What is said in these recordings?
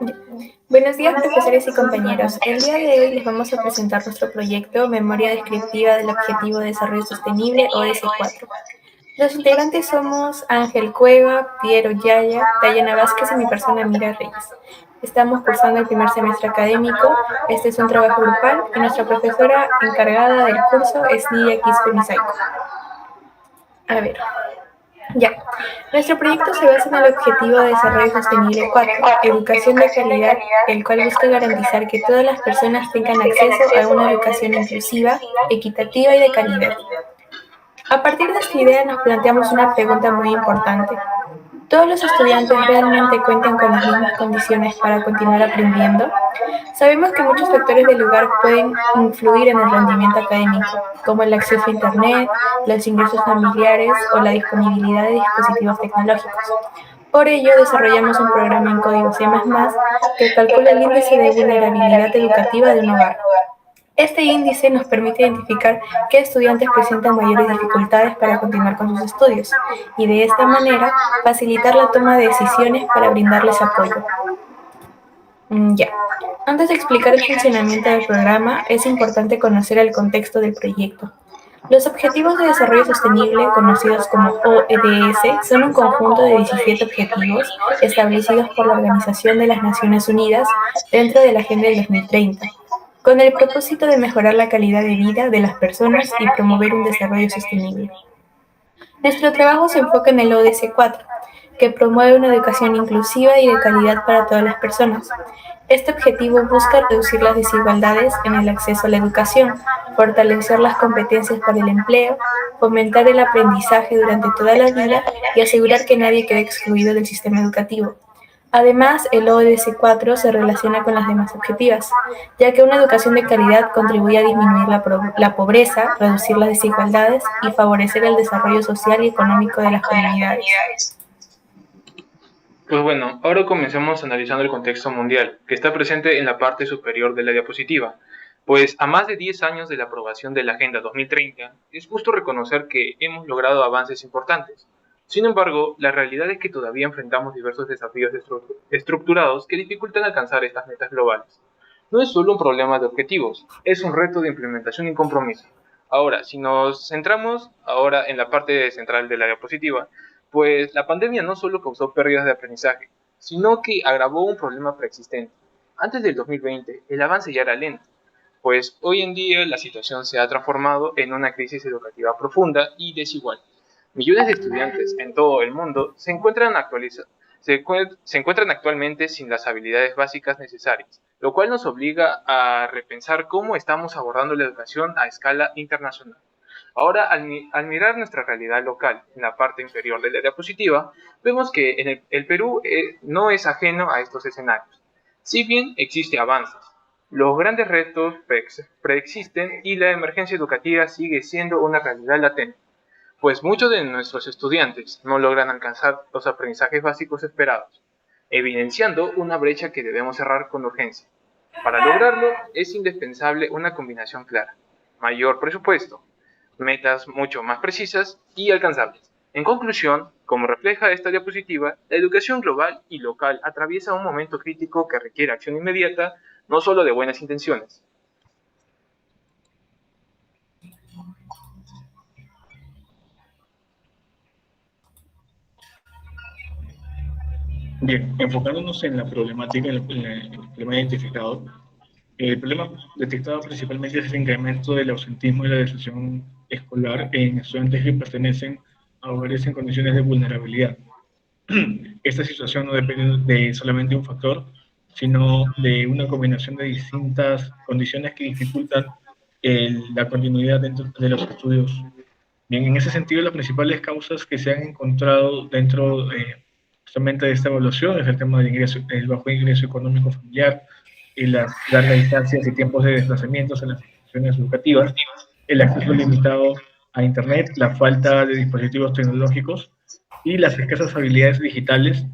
Ya. Buenos días, profesores y compañeros. El día de hoy les vamos a presentar nuestro proyecto Memoria Descriptiva del Objetivo de Desarrollo Sostenible, ODS4. Los integrantes somos Ángel Cueva, Piero Yaya, Dayana Vázquez y mi persona Mira Reyes. Estamos cursando el primer semestre académico. Este es un trabajo grupal y nuestra profesora encargada del curso es Nidia Quispe Misaico. A ver. Ya. Nuestro proyecto se basa en el Objetivo de Desarrollo Sostenible 4, Educación de calidad, el cual busca garantizar que todas las personas tengan acceso a una educación inclusiva, equitativa y de calidad. A partir de esta idea nos planteamos una pregunta muy importante. ¿Todos los estudiantes realmente cuentan con las mismas condiciones para continuar aprendiendo? Sabemos que muchos factores del lugar pueden influir en el rendimiento académico, como el acceso a Internet, los ingresos familiares o la disponibilidad de dispositivos tecnológicos. Por ello, desarrollamos un programa en código C++ que calcula el índice de vulnerabilidad educativa de un hogar. Este índice nos permite identificar qué estudiantes presentan mayores dificultades para continuar con sus estudios y de esta manera facilitar la toma de decisiones para brindarles apoyo. Ya. Antes de explicar el funcionamiento del programa, es importante conocer el contexto del proyecto. Los Objetivos de Desarrollo Sostenible, conocidos como ODS, son un conjunto de 17 objetivos establecidos por la Organización de las Naciones Unidas dentro de la Agenda del 2030, con el propósito de mejorar la calidad de vida de las personas y promover un desarrollo sostenible. Nuestro trabajo se enfoca en el ODS 4, que promueve una educación inclusiva y de calidad para todas las personas. Este objetivo busca reducir las desigualdades en el acceso a la educación, fortalecer las competencias para el empleo, fomentar el aprendizaje durante toda la vida y asegurar que nadie quede excluido del sistema educativo. Además, el ODS 4 se relaciona con las demás objetivas, ya que una educación de calidad contribuye a disminuir la pobreza, reducir las desigualdades y favorecer el desarrollo social y económico de las comunidades. Pues bueno, ahora comencemos analizando el contexto mundial, que está presente en la parte superior de la diapositiva. Pues a más de 10 años de la aprobación de la Agenda 2030, es justo reconocer que hemos logrado avances importantes. Sin embargo, la realidad es que todavía enfrentamos diversos desafíos estructurados que dificultan alcanzar estas metas globales. No es solo un problema de objetivos, es un reto de implementación y compromiso. Ahora, si nos centramos ahora en la parte central de la diapositiva, pues la pandemia no solo causó pérdidas de aprendizaje, sino que agravó un problema preexistente. Antes del 2020, el avance ya era lento, pues hoy en día la situación se ha transformado en una crisis educativa profunda y desigual. Millones de estudiantes en todo el mundo se encuentran actualmente sin las habilidades básicas necesarias, lo cual nos obliga a repensar cómo estamos abordando la educación a escala internacional. Ahora, al mirar nuestra realidad local en la parte inferior de la diapositiva, vemos que el Perú no es ajeno a estos escenarios. Si bien existe avances, los grandes retos preexisten y la emergencia educativa sigue siendo una realidad latente, pues muchos de nuestros estudiantes no logran alcanzar los aprendizajes básicos esperados, evidenciando una brecha que debemos cerrar con urgencia. Para lograrlo, es indispensable una combinación clara: mayor presupuesto, metas mucho más precisas y alcanzables. En conclusión, como refleja esta diapositiva, la educación global y local atraviesa un momento crítico que requiere acción inmediata, no solo de buenas intenciones. Bien, enfocándonos en la problemática, el problema identificado, el problema detectado principalmente es el incremento del ausentismo y la deserción escolar en estudiantes que pertenecen a hogares en condiciones de vulnerabilidad. Esta situación no depende de solamente un factor, sino de una combinación de distintas condiciones que dificultan la continuidad dentro de los estudios. Bien, en ese sentido, las principales causas que se han encontrado dentro justamente de esta evaluación es el tema del ingreso, el bajo ingreso económico familiar y las largas distancias y tiempos de desplazamientos en las instituciones educativas, el acceso limitado a Internet, la falta de dispositivos tecnológicos y las escasas habilidades digitales.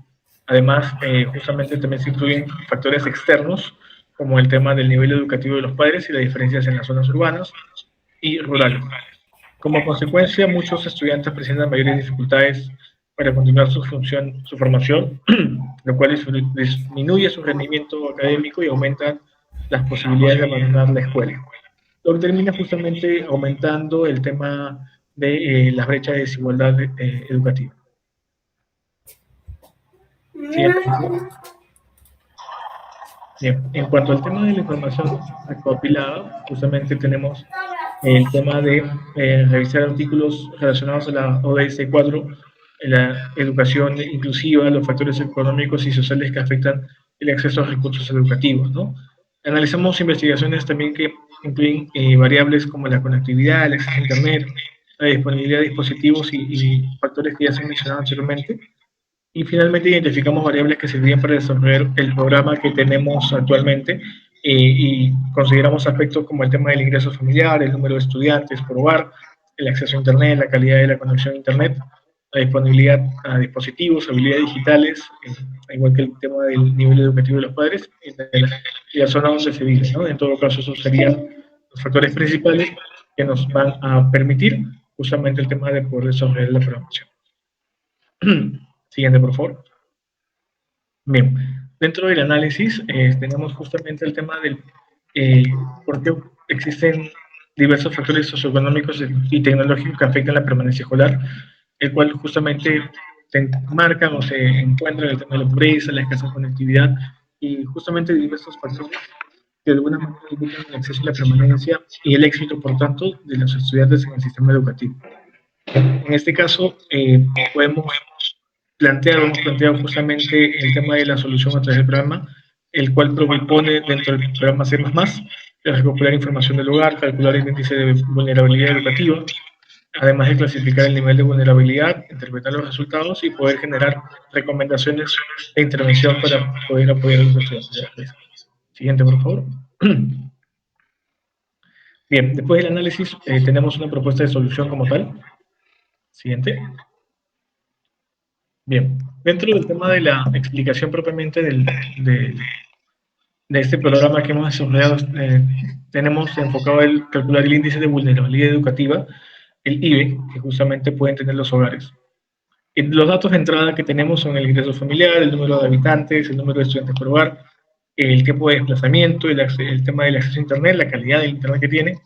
Además, justamente también se incluyen factores externos, como el tema del nivel educativo de los padres y las diferencias en las zonas urbanas y rurales. Como consecuencia, muchos estudiantes presentan mayores dificultades para continuar su formación lo cual disminuye su rendimiento académico y aumenta las posibilidades de abandonar la escuela, lo que termina justamente aumentando el tema de la brecha de desigualdad educativa. Siguiente, por favor. Bien, en cuanto al tema de la información recopilada, justamente tenemos el tema de revisar artículos relacionados a la ODS 4, la educación inclusiva, los factores económicos y sociales que afectan el acceso a recursos educativos, ¿no? Analizamos investigaciones también que incluyen variables como la conectividad, el acceso a Internet, la disponibilidad de dispositivos y factores que ya se han mencionado anteriormente. Y finalmente identificamos variables que servirían para desarrollar el programa que tenemos actualmente y consideramos aspectos como el tema del ingreso familiar, el número de estudiantes por hogar, el acceso a Internet, la calidad de la conexión a Internet, la disponibilidad a dispositivos, habilidades digitales, igual que el tema del nivel educativo de los padres y la zona donde se vive, ¿no? En todo caso, esos serían los factores principales que nos van a permitir justamente el tema de poder desarrollar la programación. Siguiente, por favor. Bien, dentro del análisis tenemos justamente el tema del por qué existen diversos factores socioeconómicos y tecnológicos que afectan la permanencia escolar, el cual justamente se marcan o se encuentran el tema de la pobreza, la escasa conectividad y justamente diversos factores que de alguna manera limitan el acceso y la permanencia y el éxito, por tanto, de los estudiantes en el sistema educativo. En este caso, podemos hemos planteado justamente el tema de la solución a través del programa, el cual propone dentro del programa C++, de recopilar información del hogar, calcular el índice de vulnerabilidad educativa, además de clasificar el nivel de vulnerabilidad, interpretar los resultados y poder generar recomendaciones de intervención para poder apoyar a los estudiantes. Siguiente, por favor. Bien, después del análisis tenemos una propuesta de solución como tal. Siguiente. Bien, dentro del tema de la explicación propiamente de este programa que hemos desarrollado, tenemos enfocado el calcular el índice de vulnerabilidad educativa, el IVE, que justamente pueden tener los hogares. Y los datos de entrada que tenemos son el ingreso familiar, el número de habitantes, el número de estudiantes por hogar, el tiempo de desplazamiento, el tema del acceso a Internet, la calidad del Internet que tiene,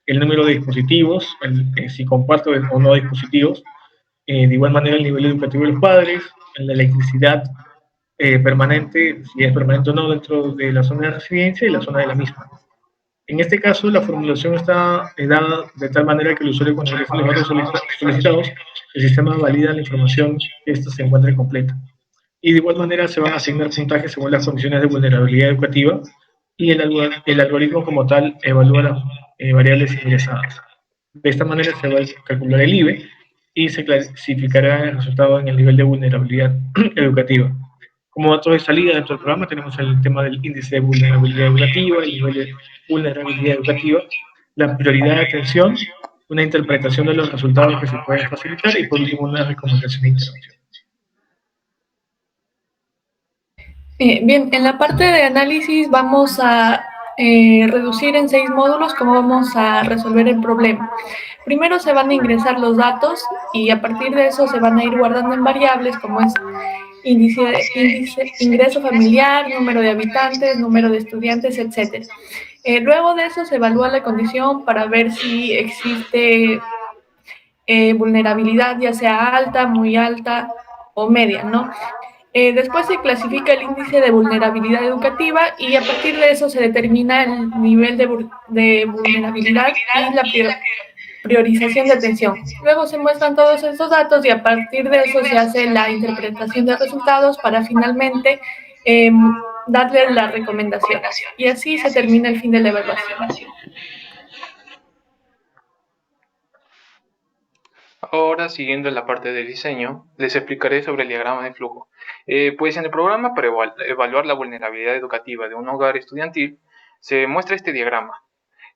el número de dispositivos, si comparto o no dispositivos, de igual manera el nivel educativo de los padres, la electricidad permanente, si es permanente o no dentro de la zona de residencia y la zona de la misma. En este caso, la formulación está dada de tal manera que el usuario, cuando realiza los datos solicitados, el sistema valida la información que ésta se encuentre completa. Y de igual manera se van a asignar puntajes según las condiciones de vulnerabilidad educativa y el algoritmo como tal evalúa las variables ingresadas. De esta manera se va a calcular el IVE y se clasificará el resultado en el nivel de vulnerabilidad educativa. Como datos de salida dentro del programa tenemos el tema del índice de vulnerabilidad educativa, el nivel de vulnerabilidad educativa, la prioridad de atención, una interpretación de los resultados que se pueden facilitar y por último una recomendación de intervención. Bien, en la parte de análisis vamos a reducir en 6 módulos cómo vamos a resolver el problema. Primero se van a ingresar los datos y a partir de eso se van a ir guardando en variables como es ingreso familiar, número de habitantes, número de estudiantes, etc. Luego de eso se evalúa la condición para ver si existe vulnerabilidad, ya sea alta, muy alta o media, ¿no? Después se clasifica el índice de vulnerabilidad educativa y a partir de eso se determina el nivel de vulnerabilidad y la priorización de atención. Luego se muestran todos estos datos y a partir de eso se hace la interpretación de resultados para finalmente darle la recomendación. Y así se termina el fin de la evaluación. Ahora, siguiendo en la parte del diseño, les explicaré sobre el diagrama de flujo. Pues en el programa para evaluar la vulnerabilidad educativa de un hogar estudiantil, se muestra este diagrama,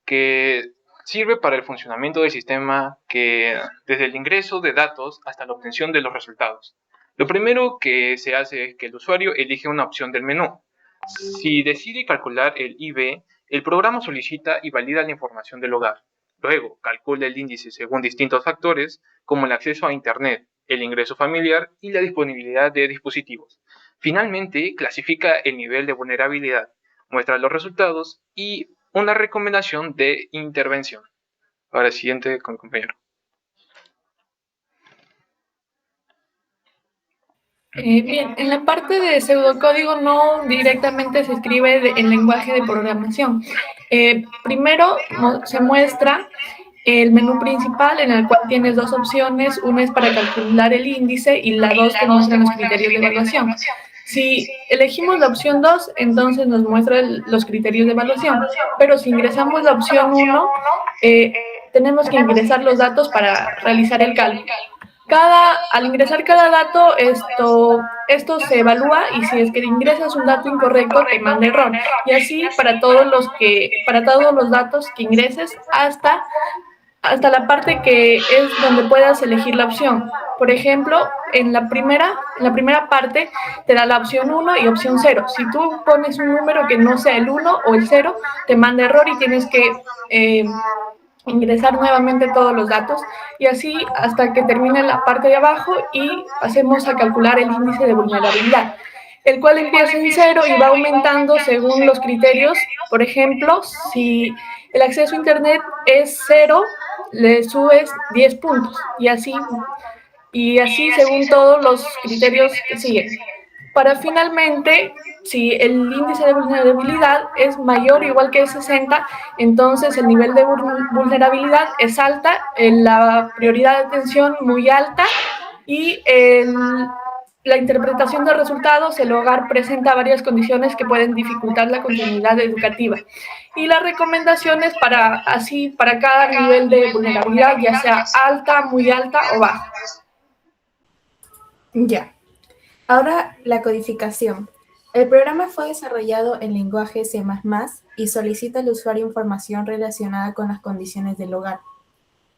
que sirve para el funcionamiento del sistema que desde el ingreso de datos hasta la obtención de los resultados. Lo primero que se hace es que el usuario elige una opción del menú. Si decide calcular el IB, el programa solicita y valida la información del hogar. Luego, calcula el índice según distintos factores, como el acceso a Internet, el ingreso familiar y la disponibilidad de dispositivos. Finalmente, clasifica el nivel de vulnerabilidad, muestra los resultados y una recomendación de intervención. Ahora, siguiente con el compañero. Bien, en la parte de pseudocódigo no directamente se escribe en lenguaje de programación. Primero se muestra el menú principal en el cual tienes dos opciones, una es para calcular el índice y la dos te muestra los criterios de evaluación. Si elegimos la opción 2, entonces nos muestra los criterios de evaluación, pero si ingresamos la opción 1, tenemos que ingresar los datos para realizar el cálculo. Al ingresar cada dato, esto se evalúa y si es que ingresas un dato incorrecto, te manda error. Y así para todos los datos que ingreses hasta la parte que es donde puedas elegir la opción. Por ejemplo, en la primera parte te da la opción 1 y opción 0. Si tú pones un número que no sea el 1 o el 0, te manda error y tienes que ingresar nuevamente todos los datos y así hasta que termine la parte de abajo y pasemos a calcular el índice de vulnerabilidad, el cual empieza en 0 y va aumentando según los criterios. Por ejemplo, si el acceso a Internet es 0, le subes 10 puntos y así según todos los criterios que siguen. Para finalmente, si el índice de vulnerabilidad es mayor o igual que 60, entonces el nivel de vulnerabilidad es alta, la prioridad de atención muy alta y la interpretación de resultados, el hogar presenta varias condiciones que pueden dificultar la continuidad educativa. Y las recomendaciones para cada nivel de vulnerabilidad, ya sea alta, muy alta o baja. Ya. Ahora, la codificación. El programa fue desarrollado en lenguaje C++ y solicita al usuario información relacionada con las condiciones del hogar.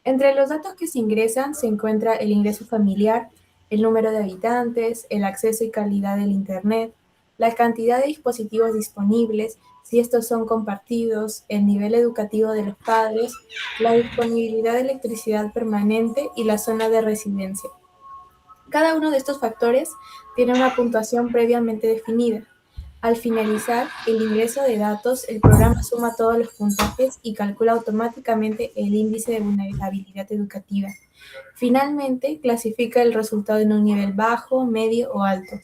Entre los datos que se ingresan se encuentra el ingreso familiar, el número de habitantes, el acceso y calidad del Internet, la cantidad de dispositivos disponibles, si estos son compartidos, el nivel educativo de los padres, la disponibilidad de electricidad permanente y la zona de residencia. Cada uno de estos factores tiene una puntuación previamente definida. Al finalizar el ingreso de datos, el programa suma todos los puntajes y calcula automáticamente el índice de vulnerabilidad educativa. Finalmente, clasifica el resultado en un nivel bajo, medio o alto,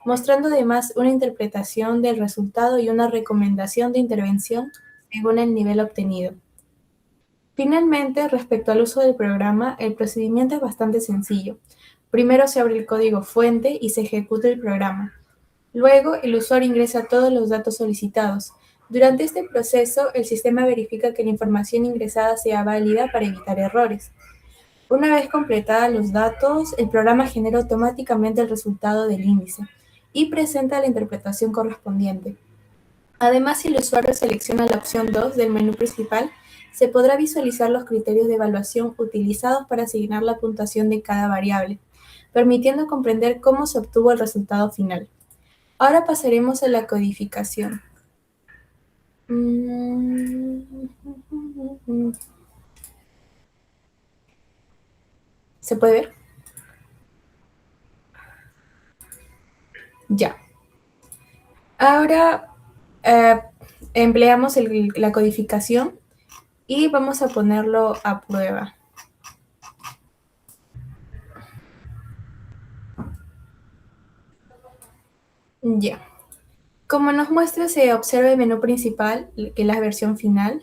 mostrando además una interpretación del resultado y una recomendación de intervención según el nivel obtenido. Finalmente, respecto al uso del programa, el procedimiento es bastante sencillo. Primero se abre el código fuente y se ejecuta el programa. Luego, el usuario ingresa todos los datos solicitados. Durante este proceso, el sistema verifica que la información ingresada sea válida para evitar errores. Una vez completados los datos, el programa genera automáticamente el resultado del índice y presenta la interpretación correspondiente. Además, si el usuario selecciona la opción 2 del menú principal, se podrá visualizar los criterios de evaluación utilizados para asignar la puntuación de cada variable, permitiendo comprender cómo se obtuvo el resultado final. Ahora pasaremos a la codificación. ¿Se puede ver? Ya. Ahora empleamos la codificación y vamos a ponerlo a prueba. Ya. Como nos muestra, se observa el menú principal, que es la versión final,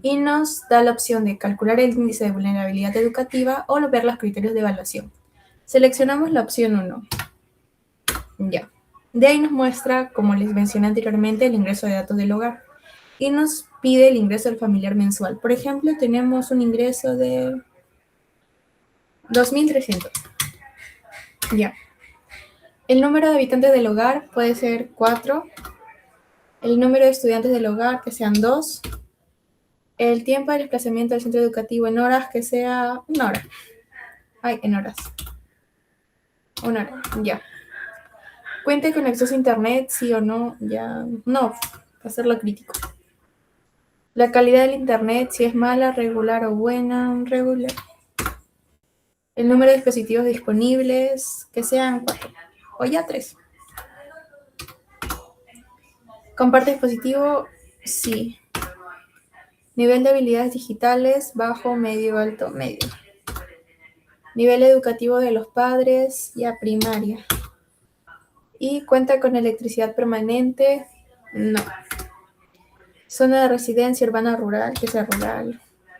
y nos da la opción de calcular el índice de vulnerabilidad educativa o ver los criterios de evaluación. Seleccionamos la opción 1. Ya. De ahí nos muestra, como les mencioné anteriormente, el ingreso de datos del hogar. Y nos pide el ingreso del familiar mensual. Por ejemplo, tenemos un ingreso de 2.300. Ya. El número de habitantes del hogar puede ser 4. El número de estudiantes del hogar, que sean 2. El tiempo de desplazamiento del centro educativo en horas, que sea 1 hora. En horas. 1 hora, ya. ¿Cuenta con acceso a Internet, sí o no? Ya, no, hacerlo crítico. La calidad del Internet, si es mala, regular o buena, regular. El número de dispositivos disponibles, que sean 4. O ya 3. ¿Comparte dispositivo? Sí. Nivel de habilidades digitales, bajo, medio, alto, medio. Nivel educativo de los padres, ya primaria. ¿Y cuenta con electricidad permanente? No. Zona de residencia urbana rural, que sea rural.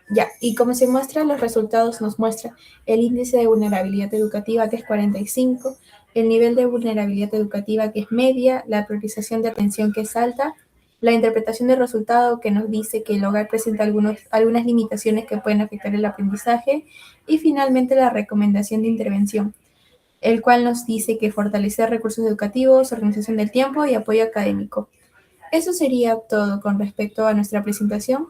Ya, y como se muestra, los resultados nos muestra el índice de vulnerabilidad educativa, que es 45, el nivel de vulnerabilidad educativa, que es media, la priorización de atención, que es alta, la interpretación del resultado, que nos dice que el hogar presenta algunas limitaciones que pueden afectar el aprendizaje, y finalmente la recomendación de intervención, el cual nos dice que fortalecer recursos educativos, organización del tiempo y apoyo académico. Eso sería todo con respecto a nuestra presentación.